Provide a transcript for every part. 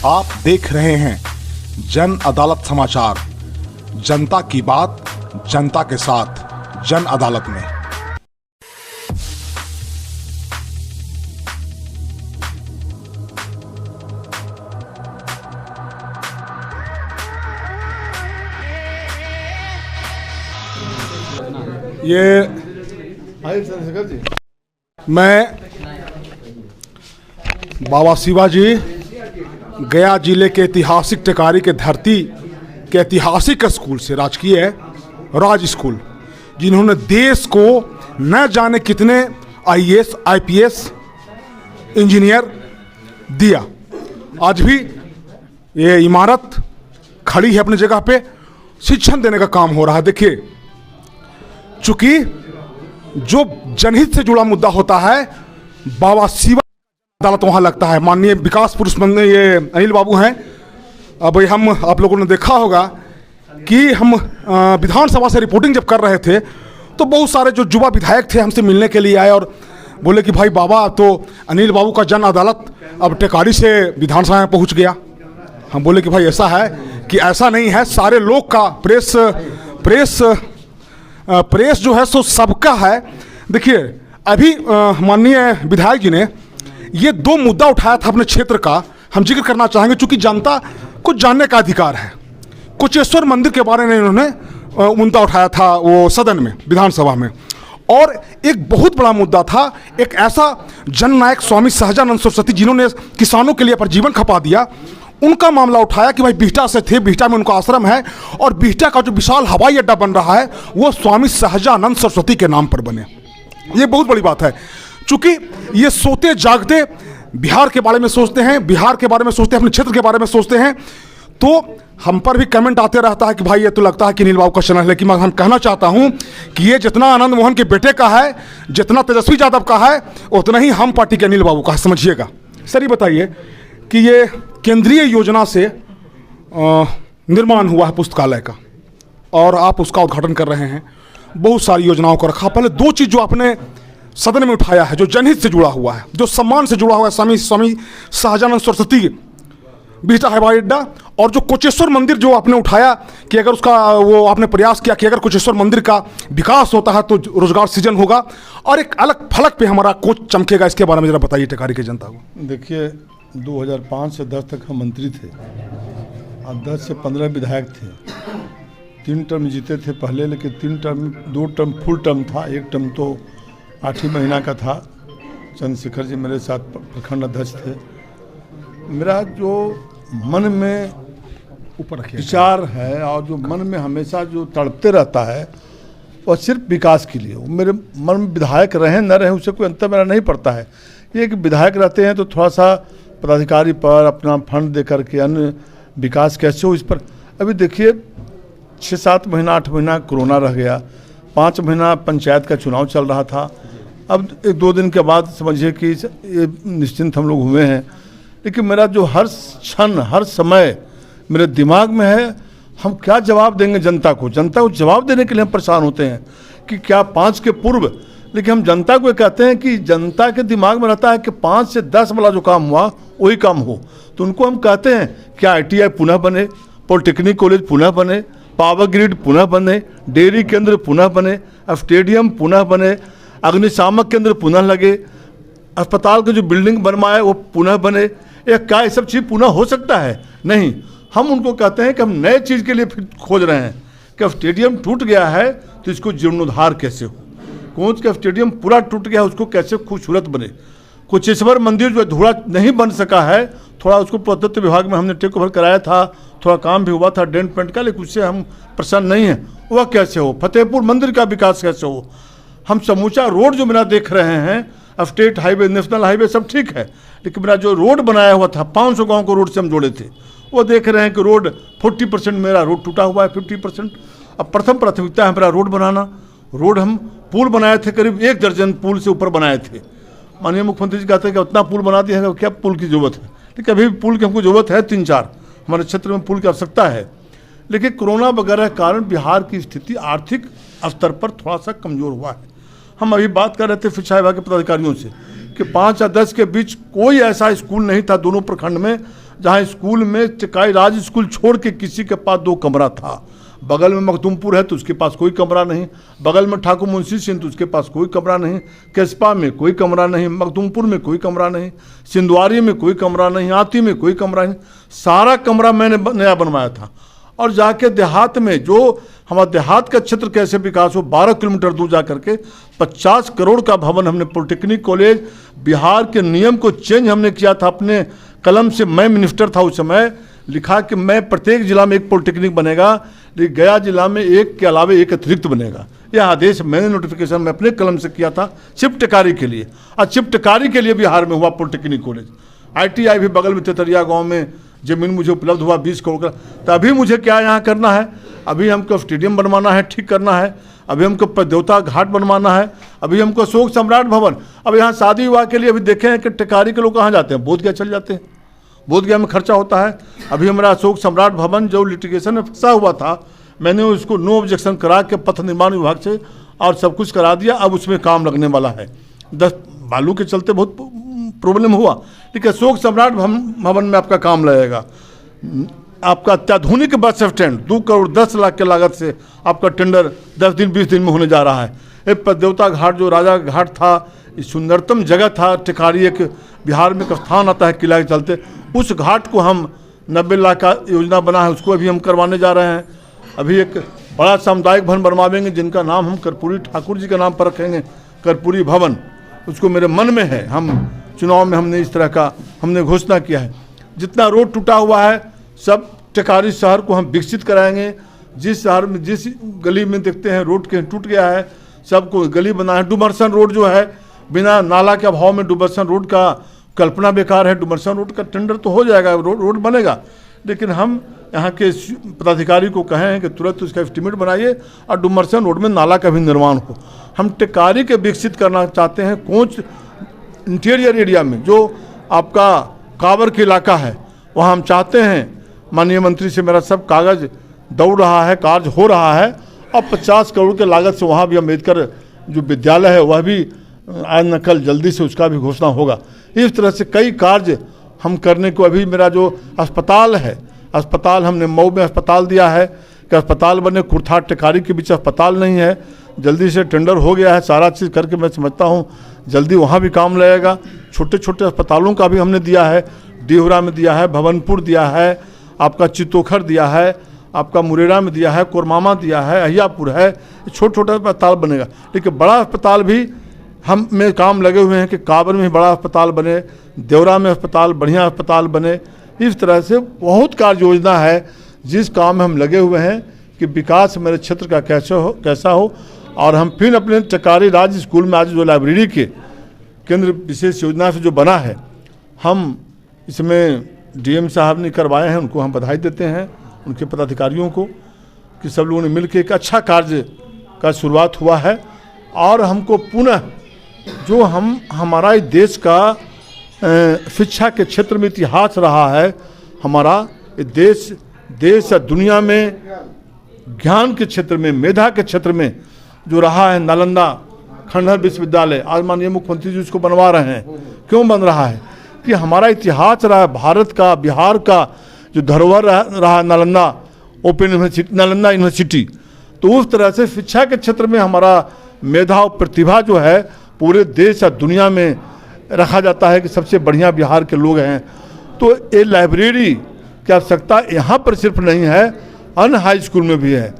आप देख रहे हैं जन अदालत समाचार। जनता की बात जनता के साथ जन अदालत में। ये मैं बाबा शिवाजी गया जिले के ऐतिहासिक टेकारी के धरती के ऐतिहासिक स्कूल से, राजकीय राज स्कूल, जिन्होंने देश को न जाने कितने आईएएस आईपीएस इंजीनियर दिया। आज भी ये इमारत खड़ी है अपनी जगह पे, शिक्षण देने का काम हो रहा है। देखिए, चूंकि जो जनहित से जुड़ा मुद्दा होता है, बाबा शिवा अदालत वहाँ लगता है। माननीय विकास पुरुष मंत्री ये अनिल बाबू हैं। अब हम आप लोगों ने देखा होगा कि हम विधानसभा से रिपोर्टिंग जब कर रहे थे तो बहुत सारे जो युवा विधायक थे हमसे मिलने के लिए आए और बोले कि भाई बाबा, तो अनिल बाबू का जन अदालत अब टेकारी से विधानसभा में पहुँच गया। हम बोले कि भाई ऐसा है कि ऐसा नहीं है, सारे लोग का प्रेस जो है सो सबका है। देखिए, अभी माननीय विधायक जी ने ये दो मुद्दा उठाया था अपने क्षेत्र का, हम जिक्र करना चाहेंगे क्योंकि जनता को जानने का अधिकार है। कोचेश्वर मंदिर के बारे में इन्होंने मुद्दा उठाया था वो सदन में, विधानसभा में। और एक बहुत बड़ा मुद्दा था, एक ऐसा जननायक स्वामी सहजानंद सरस्वती जिन्होंने किसानों के लिए अपना जीवन खपा दिया, उनका मामला उठाया कि भाई बिहटा से थे, बिहटा में उनका आश्रम है और बिहटा का जो विशाल हवाई अड्डा बन रहा है वो स्वामी सहजानंद सरस्वती के नाम पर बने। ये बहुत बड़ी बात है। चूंकि ये सोते जागते बिहार के बारे में सोचते हैं, बिहार के बारे में सोचते हैं, अपने क्षेत्र के बारे में सोचते हैं, तो हम पर भी कमेंट आते रहता है कि भाई ये तो लगता है कि अनिल बाबू का चैनल है। लेकिन मैं हम कहना चाहता हूं कि ये जितना आनंद मोहन के बेटे का है, जितना तेजस्वी यादव का है, उतना ही हम पार्टी के अनिल बाबू का है, समझिएगा। सर, ये बताइए कि ये केंद्रीय योजना से निर्माण हुआ है पुस्तकालय का और आप उसका उद्घाटन कर रहे हैं, बहुत सारी योजनाओं को रखा। पहले दो चीज़ जो आपने सदन में उठाया है, जो जनहित से जुड़ा हुआ है, जो सम्मान से जुड़ा हुआ है, स्वामी सहजानंद सरस्वती बिहटा हवाई अड्डा, और जो कोचेश्वर मंदिर जो आपने उठाया कि अगर उसका वो आपने प्रयास किया कि अगर कोचेश्वर मंदिर का विकास होता है तो रोजगार सृजन होगा और एक अलग फलक पे हमारा कोच चमकेगा। इसके बारे में जरा बताइए टेकारी की जनता को। देखिए, 2005 से 10 तक हम मंत्री थे और 10 से 15 विधायक थे। 3 टर्म जीते थे पहले, लेकिन 2 टर्म फुल टर्म था, 1 टर्म तो 8 ही महीना का था। चंद्रशेखर जी मेरे साथ प्रखंड अध्यक्ष थे। मेरा जो मन में ऊपर विचार है और जो मन में हमेशा जो तड़पते रहता है वह सिर्फ विकास के लिए। मेरे मन में विधायक रहें न रहें उससे कोई अंतर मेरा नहीं पड़ता है। ये कि विधायक रहते हैं तो थोड़ा सा पदाधिकारी पर अपना फंड दे करके अन्य विकास कैसे हो इस पर। अभी देखिए, 6-7 महीना 8 महीना कोरोना रह गया, 5 महीना पंचायत का चुनाव चल रहा था। अब 1-2 दिन के बाद समझिए कि ये निश्चिंत हम लोग हुए हैं। लेकिन मेरा जो हर क्षण हर समय मेरे दिमाग में है, हम क्या जवाब देंगे जनता को। जनता को जवाब देने के लिए हम परेशान होते हैं कि क्या 5 के पूर्व, लेकिन हम जनता को कहते हैं कि जनता के दिमाग में रहता है कि 5 से 10 वाला जो काम हुआ वही काम हो। तो उनको हम कहते हैं क्या ITI पुनः बने, पॉलिटेक्निक कॉलेज पुनः बने, पावर ग्रिड पुनः बने, डेयरी केंद्र पुनः बने, स्टेडियम पुनः बने, अग्निशामक केंद्र पुनः लगे, अस्पताल की जो बिल्डिंग बनवाए वो पुनः बने। क्या ये सब चीज़ पुनः हो सकता है? नहीं। हम उनको कहते हैं कि हम नए चीज़ के लिए फिर खोज रहे हैं कि स्टेडियम टूट गया है तो इसको जीर्णोद्धार कैसे हो, कौन का स्टेडियम पूरा टूट गया उसको कैसे खूबसूरत बने। कोचेश्वर मंदिर जो अधूरा नहीं बन सका है, थोड़ा उसको पुरातत्व विभाग में हमने टेक ओवर कराया था, थोड़ा काम भी हुआ था डेंट पेंट का, लेकिन उससे हम प्रसन्न नहीं हैं। वह कैसे हो, फतेहपुर मंदिर का विकास कैसे हो। हम समूचा रोड जो मेरा देख रहे हैं, स्टेट हाईवे नेशनल हाईवे सब ठीक है, लेकिन मेरा जो रोड बनाया हुआ था 500 गाँव को रोड से हम जोड़े थे, वो देख रहे हैं कि रोड 40% मेरा रोड टूटा हुआ है, 50%। अब प्रथम प्राथमिकता है मेरा रोड बनाना। रोड हम पुल बनाए थे, करीब 1 दर्जन पुल से ऊपर बनाए थे। माननीय मुख्यमंत्री जी कहते हैं कि उतना पुल बना दिया है, क्या पुल की ज़रूरत है। लेकिन अभी पुल की हमको ज़रूरत है 3-4, हमारे क्षेत्र में पुल की आवश्यकता है। लेकिन कोरोना वगैरह के कारण बिहार की स्थिति आर्थिक स्तर पर थोड़ा सा कमज़ोर हुआ है। हम अभी बात कर रहे थे शिक्षा विभाग के पदाधिकारियों से कि कि 5 या 10 के बीच कोई ऐसा स्कूल नहीं था दोनों प्रखंड में जहाँ स्कूल में टिकाई राज स्कूल छोड़ के किसी के पास 2 कमरा था। बगल में मखदुमपुर है तो उसके पास कोई कमरा नहीं, बगल में ठाकुर मुंशी सिंह तो उसके पास कोई कमरा नहीं, केसपा में कोई कमरा नहीं, मखदुमपुर में कोई कमरा नहीं, सिंधवारी में कोई कमरा नहीं, आती में कोई कमरा नहीं। सारा कमरा मैंने नया बनवाया था। और जाके देहात में जो हमारा देहात का क्षेत्र कैसे विकास हो, 12 किलोमीटर दूर जा करके 50 करोड़ का भवन हमने पॉलिटेक्निक कॉलेज, बिहार के नियम को चेंज हमने किया था अपने कलम से। मैं मिनिस्टर था उस समय, लिखा कि मैं प्रत्येक जिला में एक पॉलिटेक्निक बनेगा, लेकिन गया जिला में एक के अलावे एक अतिरिक्त बनेगा। यह आदेश मैंने नोटिफिकेशन में अपने कलम से किया था सिर्फ टिकारी के लिए। और सिर्फ टिकारी के लिए बिहार में हुआ पॉलिटेक्निक कॉलेज। ITI भी बगल में तेतरिया गांव में जमीन मुझे उपलब्ध हुआ 20 करोड़ का। तो अभी मुझे क्या यहाँ करना है, अभी हमको स्टेडियम बनवाना है, ठीक करना है, अभी हमको देवता घाट बनवाना है, अभी हमको अशोक सम्राट भवन। अब यहाँ शादी विवाह के लिए अभी देखे हैं कि टिकारी के लोग कहाँ जाते हैं, बोधगया चले जाते हैं, बोधगया में खर्चा होता है। अभी हमारा अशोक सम्राट भवन जो लिटिगेशन में फंसा हुआ था, मैंने उसको नो ऑब्जेक्शन करा के पथ निर्माण विभाग से और सब कुछ करा दिया। अब उसमें काम लगने वाला है। 10 बालू के चलते बहुत प्रॉब्लम हुआ, लेकिन अशोक सम्राट भवन में आपका काम लगेगा। आपका अत्याधुनिक बस स्टैंड 2 करोड़ 10 लाख के लागत से आपका टेंडर 10 दिन 20 दिन में होने जा रहा है। एक देवता घाट जो राजा घाट था, सुंदरतम जगह था टिकारी, एक बिहार में एक स्थान आता है किला के चलते, उस घाट को हम 90 लाख का योजना बना है, उसको अभी हम करवाने जा रहे हैं। अभी एक बड़ा सामुदायिक भवन बनवाएंगे जिनका नाम हम कर्पूरी ठाकुर जी के नाम पर रखेंगे, कर्पूरी भवन। उसको मेरे मन में है, हम चुनाव में हमने इस तरह का हमने घोषणा किया है। जितना रोड टूटा हुआ है सब टिकारी शहर को हम विकसित कराएंगे। जिस शहर में जिस गली में देखते हैं रोड के टूट गया है, सबको गली बना है। डुमरसन रोड जो है, बिना नाला के अभाव में डुमरसन रोड का कल्पना बेकार है। डुमरसन रोड का टेंडर तो हो जाएगा, रोड बनेगा, लेकिन हम यहाँ के पदाधिकारी को कहे हैं कि तुरंत उसका एस्टीमेट बनाइए और डुमरसन रोड में नाला का भी निर्माण हो। हम टिकारी के विकसित करना चाहते हैं। कोच इंटीरियर एरिया में जो आपका कावर के इलाका है, वहाँ हम चाहते हैं, माननीय मंत्री से मेरा सब कागज दौड़ रहा है, कार्य हो रहा है, और 50 करोड़ के लागत से वहाँ भी अम्बेडकर जो विद्यालय है वह भी आज न कल जल्दी से उसका भी घोषणा होगा। इस तरह से कई कार्य हम करने को, अभी मेरा जो अस्पताल है, अस्पताल हमने मऊ में अस्पताल दिया है कि अस्पताल बने। कुर्थाड़ टिकारी के बीच अस्पताल नहीं है, जल्दी से टेंडर हो गया है, सारा चीज़ करके मैं समझता हूँ जल्दी वहाँ भी काम लगेगा। छोटे छोटे अस्पतालों का भी हमने दिया है, डिहुरा में दिया है, भवनपुर दिया है, आपका चित्तौखर दिया है, आपका मुरेरा में दिया है, कोरमामा दिया है, अहियापुर है। छोटे छोटे अस्पताल बनेगा, लेकिन बड़ा अस्पताल भी हम में काम लगे हुए हैं कि काबर में बड़ा अस्पताल बने, देवरा में अस्पताल बढ़िया अस्पताल बने। इस तरह से बहुत कार्य योजना है जिस काम में हम लगे हुए हैं कि विकास मेरे क्षेत्र का कैसा हो। और हम फिर अपने टिकारी राज्य स्कूल में आज जो लाइब्रेरी के केंद्र विशेष योजना से जो बना है, हम इसमें DM साहब ने करवाए हैं, उनको हम बधाई देते हैं, उनके पदाधिकारियों को, कि सब लोगों ने मिलकर एक अच्छा कार्य का शुरुआत हुआ है। और हमको पुनः जो हमारा देश का शिक्षा के क्षेत्र में इतिहास रहा है, हमारा देश दुनिया में ज्ञान के क्षेत्र में, मेधा के क्षेत्र में जो रहा है, नालंदा खंडहर विश्वविद्यालय, आज माननीय मुख्यमंत्री जी उसको बनवा रहे हैं। क्यों बन रहा है कि हमारा इतिहास रहा है भारत का, बिहार का जो धरोहर रहा Nalanda open university, Nalanda university. तो उस तरह से शिक्षा के क्षेत्र में हमारा मेधा और प्रतिभा जो है पूरे देश या दुनिया में रखा जाता है कि सबसे बढ़िया बिहार के लोग हैं। तो ये लाइब्रेरी की आवश्यकता यहाँ पर सिर्फ नहीं है, अन्य हाई स्कूल में भी है।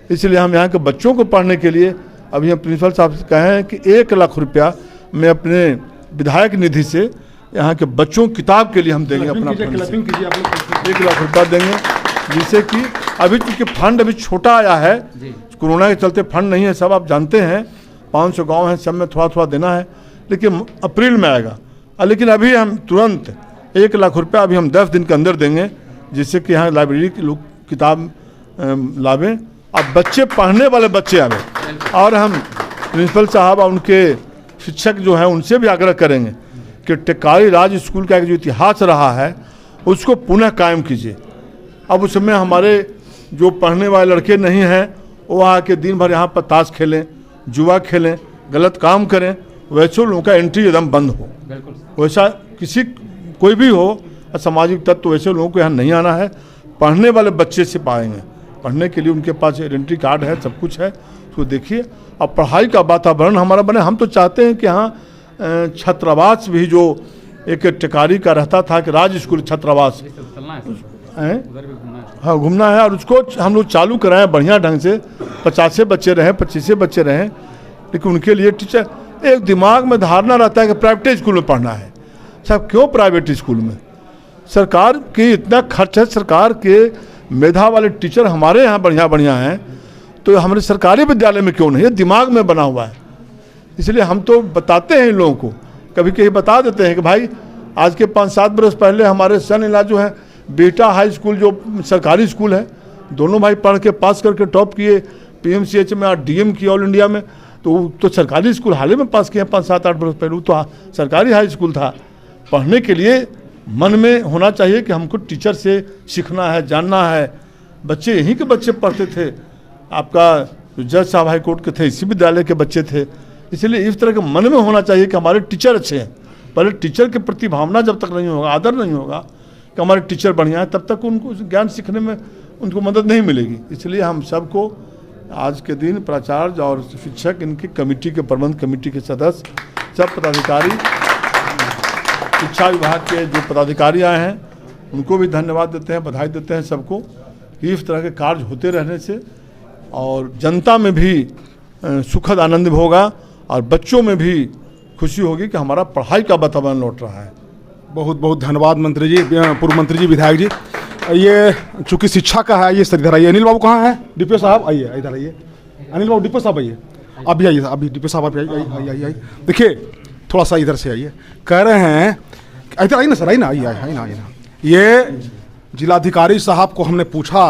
इसलिए हम यहाँ के बच्चों को पढ़ने के लिए अभी हम प्रिंसिपल साहब से कहे हैं कि 1 लाख रुपया मैं अपने विधायक निधि से यहाँ के बच्चों की किताब के लिए हम देंगे, अपना 1 लाख रुपया देंगे, जिससे कि अभी चूँकि फंड अभी छोटा आया है, कोरोना के चलते फंड नहीं है, सब आप जानते हैं, 500 गांव हैं, सब में थोड़ा थोड़ा देना है, लेकिन अप्रैल में आएगा। लेकिन अभी हम तुरंत 1 लाख रुपया अभी हम 10 दिन के अंदर देंगे, जिससे कि यहाँ लाइब्रेरी के लोग किताब लावें और बच्चे पढ़ने वाले बच्चे आवे। और हम प्रिंसिपल साहब और उनके शिक्षक जो हैं उनसे भी आग्रह करेंगे कि टिकारी राज स्कूल का एक जो इतिहास रहा है उसको पुनः कायम कीजिए। अब उसमें हमारे जो पढ़ने वाले लड़के नहीं हैं वो आके दिन भर यहाँ पर ताश खेलें, जुआ खेलें, गलत काम करें, वैसे लोगों का एंट्री एकदम बंद हो। वैसा कोई भी हो असामाजिक तत्व, वैसे लोगों को यहाँ नहीं आना है। पढ़ने वाले बच्चे से पाएंगे, पढ़ने के लिए उनके पास एंट्री कार्ड है, सब कुछ है, तो देखिए। अब पढ़ाई का वातावरण हमारा बने। हम तो चाहते हैं कि हाँ छात्रावास भी जो एक टिकारी का रहता था कि राज स्कूल छात्रावास हाँ घूमना है, और उसको हम लोग चालू कराएं बढ़िया ढंग से। 50 बच्चे रहें, 25 बच्चे रहें, लेकिन उनके लिए टीचर एक दिमाग में धारणा रहता है कि प्राइवेट स्कूल में पढ़ना है। साहब क्यों प्राइवेट स्कूल में? सरकार की इतना खर्च है, सरकार के मेधा वाले टीचर हमारे यहाँ बढ़िया बढ़िया हैं, तो हमारे सरकारी विद्यालय में क्यों नहीं? ये दिमाग में बना हुआ है। इसलिए हम तो बताते हैं इन लोगों को, कभी कभी बता देते हैं कि भाई आज के 5-7 बरस पहले हमारे सन इला जो है बेटा हाई स्कूल जो सरकारी स्कूल है, दोनों भाई पढ़ के पास करके टॉप किए, PMCH में और DM किया ऑल इंडिया में। तो सरकारी स्कूल हाल ही में पास किए 5-7-8 बरस पहले, तो सरकारी हाई स्कूल था। पढ़ने के लिए मन में होना चाहिए कि हमको टीचर से सीखना है, जानना है। बच्चे यहीं के बच्चे पढ़ते थे, आपका जज साहब हाई कोर्ट के थे, इसी विद्यालय के बच्चे थे। इसलिए इस तरह के मन में होना चाहिए कि हमारे टीचर अच्छे हैं। पहले टीचर के प्रति भावना जब तक नहीं होगा, आदर नहीं होगा कि हमारे टीचर बढ़िया है, तब तक उनको ज्ञान सीखने में उनको मदद नहीं मिलेगी। इसलिए हम सबको आज के दिन प्राचार्य और शिक्षक, इनकी कमेटी के प्रबंध कमेटी के सदस्य, सब पदाधिकारी, शिक्षा विभाग के जो पदाधिकारी आए हैं उनको भी धन्यवाद देते हैं, बधाई देते हैं सबको। इस तरह के कार्य होते रहने से और जनता में भी सुखद आनंद होगा और बच्चों में भी खुशी होगी कि हमारा पढ़ाई का वातावरण लौट रहा है। बहुत बहुत धन्यवाद मंत्री जी, पूर्व मंत्री जी, विधायक जी। ये चूंकि शिक्षा का है, ये सर इधर आइए। अनिल बाबू कहाँ हैं? DPO साहब आइए, इधर आइए। अनिल बाबू, DPO साहब आइए, आप भी आइए, अभी DPO साहब आप आइए। देखिए थोड़ा सा इधर से आइए। कह रहे हैं इधर आइए ना सर, आइए ना, आइए ना। ये जिलाधिकारी साहब को हमने पूछा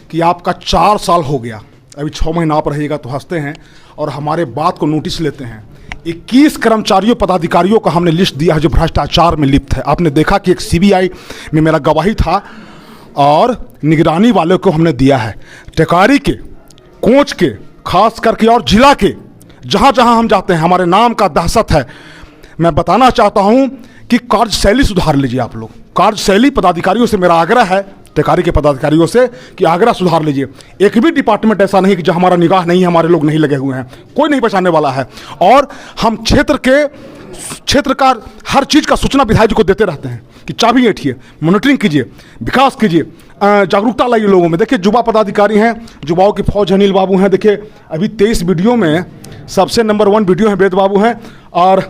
कि आपका 4 साल हो गया, अभी 6 महीना आप रहिएगा, तो हंसते हैं और हमारे बात को नोटिस लेते हैं। 21 कर्मचारियों पदाधिकारियों का हमने लिस्ट दिया है जो भ्रष्टाचार में लिप्त है। आपने देखा कि एक CBI में मेरा गवाही था और निगरानी वाले को हमने दिया है। टिकारी के, कोच के, खास करके और जिला के, जहाँ जहाँ हम जाते हैं हमारे नाम का दहशत है। मैं बताना चाहता हूँ कि कार्यशैली सुधार लीजिए आप लोग। कार्यशैली पदाधिकारियों से मेरा आग्रह है, टिकारी के पदाधिकारियों से, कि आग्रह सुधार लीजिए। एक भी डिपार्टमेंट ऐसा नहीं कि जहाँ हमारा निगाह नहीं है, हमारे लोग नहीं लगे हुए हैं, कोई नहीं बचाने वाला है। और हम क्षेत्र का हर चीज़ का सूचना विधायक जी को देते रहते हैं कि चाबी ऐठिए, मॉनिटरिंग कीजिए, विकास कीजिए, जागरूकता लाइए लोगों में। देखिए युवा पदाधिकारी हैं, युवाओं की फौज अनिल बाबू हैं। देखिए अभी 23 वीडियो में सबसे नंबर 1 वीडियो है वेद बाबू हैं, और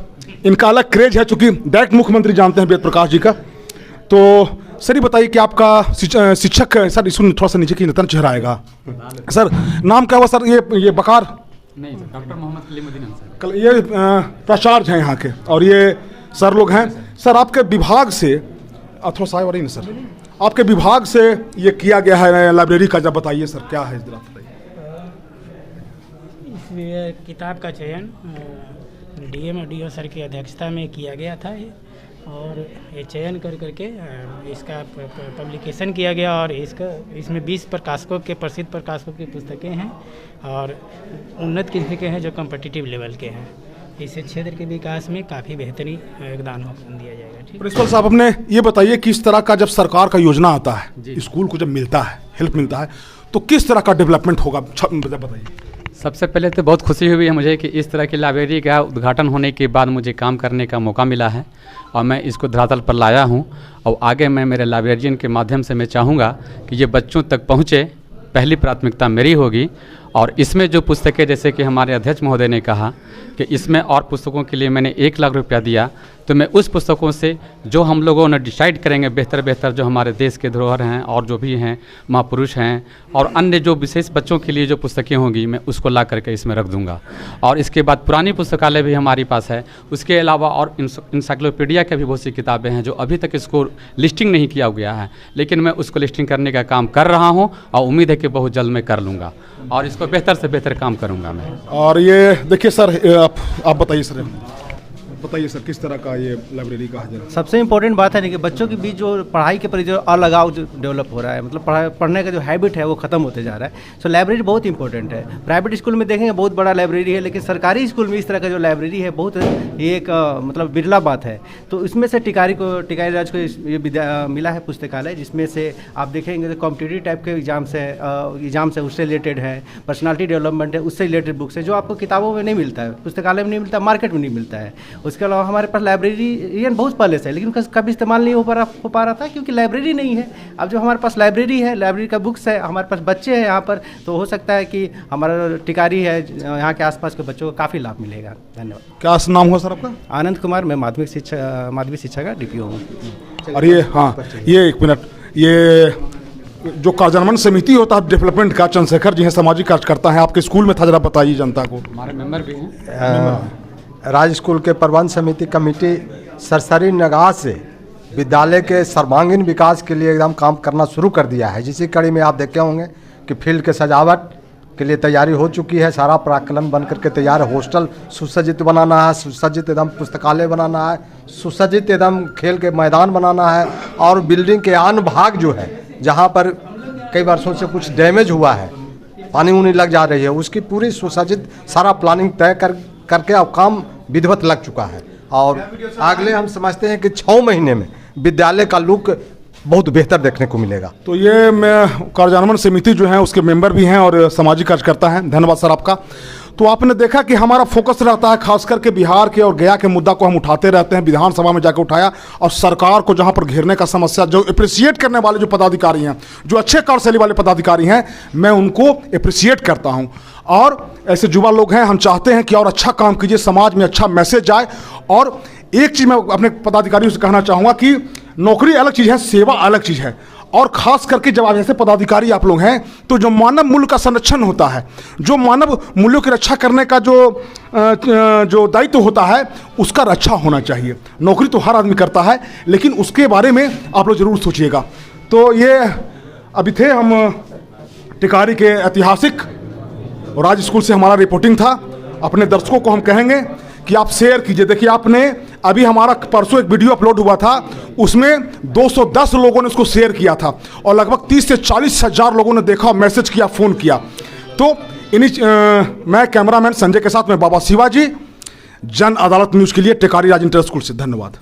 इनका अलग क्रेज है चूँकि डायरेक्ट मुख्यमंत्री जानते हैं वेद प्रकाश जी का। तो सर ये बताइए कि आपका शिक्षक, सर इसको थोड़ा सा नीचे की नतन चेहरा आएगा सर, नाम क्या हुआ सर? ये बकार नहीं sir, doctor Mohammad Kalimuddin sir. ये प्राचार्य हैं यहाँ के, और ये सर लोग हैं। सर आपके विभाग से थोड़ा सा और ही ना सर, आपके विभाग से ये किया गया है लाइब्रेरी का, जब बताइए सर क्या है इस तरह बताइए। इसमें किताब का चयन DM और DO सर की अध्यक्षता में किया गया था और ये चयन करके इसका पब्लिकेशन किया गया। और इसमें 20 प्रकाशकों के, प्रसिद्ध प्रकाशकों की पुस्तकें हैं और उन्नत किस्म के हैं जो कॉम्पिटिटिव लेवल के हैं। इससे क्षेत्र के विकास में काफ़ी बेहतरीन योगदान दिया जाएगा। ठीक, प्रिंसिपल साहब अपने ये बताइए कि इस तरह का जब सरकार का योजना आता है, स्कूल को जब मिलता है, हेल्प मिलता है, तो किस तरह का डेवलपमेंट होगा बताइए। सबसे पहले तो बहुत खुशी हुई है मुझे कि इस तरह की लाइब्रेरी का उद्घाटन होने के बाद मुझे काम करने का मौका मिला है और मैं इसको धरातल पर लाया हूं। और आगे मैं मेरे लाइब्रेरियन के माध्यम से मैं चाहूँगा कि ये बच्चों तक पहुँचे, पहली प्राथमिकता मेरी होगी। और इसमें जो पुस्तकें, जैसे कि हमारे अध्यक्ष महोदय ने कहा कि इसमें और पुस्तकों के लिए मैंने 1 लाख रुपया दिया, तो मैं उस पुस्तकों से जो हम लोगों ने डिसाइड करेंगे बेहतर जो हमारे देश के धरोहर हैं और जो भी हैं महापुरुष हैं और अन्य जो विशेष बच्चों के लिए जो पुस्तकें होंगी, मैं उसको ला करके इसमें रख दूंगा। और इसके बाद पुरानी पुस्तकालय भी हमारी पास है। उसके अलावा और इंसाइक्लोपीडिया की भी बहुत सी किताबें हैं जो अभी तक इसको लिस्टिंग नहीं किया गया है, लेकिन मैं उसको लिस्टिंग करने का काम कर रहा हूँ और उम्मीद है कि बहुत जल्द मैं कर लूँगा और इसको बेहतर से बेहतर काम करूँगा मैं। और ये देखिए सर, आप बताइए सर। बताइए सर, किस तरह का ये लाइब्रेरी का है? सबसे इम्पोर्टेंट बात है कि बच्चों के बीच जो पढ़ाई के प्रति जो अलगाव जो डेवलप हो रहा है, मतलब पढ़ने का जो हैबिट है वो ख़त्म होते जा रहा है। सो लाइब्रेरी बहुत इंपॉर्टेंट है। प्राइवेट स्कूल में देखेंगे बहुत बड़ा लाइब्रेरी है, लेकिन सरकारी स्कूल में इस तरह का जो लाइब्रेरी है बहुत ये एक मतलब बिरला बात है। तो इसमें से टिकारी राज को ये मिला है पुस्तकालय, जिसमें से आप देखेंगे कॉम्पिटिटिव टाइप के एग्जाम से उससे रिलेटेड है, पर्सनालिटी डेवलपमेंट है उससे रिलेटेड बुक्स है, जो आपको किताबों में नहीं मिलता है, पुस्तकालय में नहीं मिलता, मार्केट में नहीं मिलता है। उसके अलावा हमारे पास लाइब्रेरी बहुत पहले से है, लेकिन कभी इस्तेमाल नहीं हो पा रहा था क्योंकि लाइब्रेरी नहीं है। अब जो हमारे पास लाइब्रेरी है, लाइब्रेरी का बुक्स है, हमारे पास बच्चे हैं यहाँ पर, तो हो सकता है कि हमारा टिकारी है यहाँ के आसपास के बच्चों को काफ़ी लाभ मिलेगा। धन्यवाद। क्या नाम हुआ सर आपका? आनंद कुमार, मैं माध्यमिक शिक्षा का DPO हूँ। और ये हाँ, ये एक मिनट, ये जो कार्यान्वयन समिति होता है डेवलपमेंट का, चंद्रशेखर जी हैं, सामाजिक कार्यकर्ता हैं, आपके स्कूल में था, जरा बताइए जनता को। हमारे मेंबर भी हैं। राज्य स्कूल के प्रबंध समिति कमेटी सरसरी निगाह से विद्यालय के सर्वांगीण विकास के लिए एकदम काम करना शुरू कर दिया है। जिसी कड़ी में आप देखे होंगे कि फील्ड के सजावट के लिए तैयारी हो चुकी है, सारा प्राक्कलन बन करके तैयार है। हॉस्टल सुसज्जित बनाना है, सुसज्जित एकदम पुस्तकालय बनाना है, सुसज्जित एकदम खेल के मैदान बनाना है, और बिल्डिंग के आन भाग जो है जहाँ पर कई वर्षों से कुछ डैमेज हुआ है, पानी उनी लग जा रही है, उसकी पूरी सुसज्जित सारा प्लानिंग तय करके अब काम विधिवत लग चुका है। और अगले हम समझते हैं कि 6 महीने में विद्यालय का लुक बहुत बेहतर देखने को मिलेगा। तो ये कार्यान्वयन समिति जो है उसके मेंबर भी हैं और सामाजिक कार्यकर्ता हैं। धन्यवाद सर आपका। तो आपने देखा कि हमारा फोकस रहता है खास करके बिहार के और गया के मुद्दा को हम उठाते रहते हैं, विधानसभा में जाकर उठाया, और सरकार को जहां पर घेरने का समस्या, जो अप्रिसिएट करने वाले जो पदाधिकारी हैं, जो अच्छे कार्यशैली वाले पदाधिकारी हैं, मैं उनको अप्रिसिएट करता हूं। और ऐसे युवा लोग हैं, हम चाहते हैं कि और अच्छा काम कीजिए, समाज में अच्छा मैसेज जाए। और एक चीज़ मैं अपने पदाधिकारियों से कहना चाहूँगा कि नौकरी अलग चीज़ है, सेवा अलग चीज़ है। और ख़ास करके जब आप ऐसे पदाधिकारी आप लोग हैं, तो जो मानव मूल्य का संरक्षण होता है, जो मानव मूल्यों की रक्षा करने का जो दायित्व होता है, उसका रक्षा होना चाहिए। नौकरी तो हर आदमी करता है, लेकिन उसके बारे में आप लोग ज़रूर सोचिएगा। तो ये अभी थे हम टिकारी के ऐतिहासिक राज्य स्कूल से, हमारा रिपोर्टिंग था। अपने दर्शकों को हम कहेंगे कि आप शेयर कीजिए। देखिए, आपने अभी हमारा परसों एक वीडियो अपलोड हुआ था, उसमें 210 लोगों ने उसको शेयर किया था, और लगभग 30 से 40 हज़ार लोगों ने देखा, मैसेज किया, फ़ोन किया। तो मैं कैमरामैन संजय के साथ में बाबा शिवाजी, जन अदालत न्यूज़ के लिए टिकारी राज इंटर स्कूल से। धन्यवाद।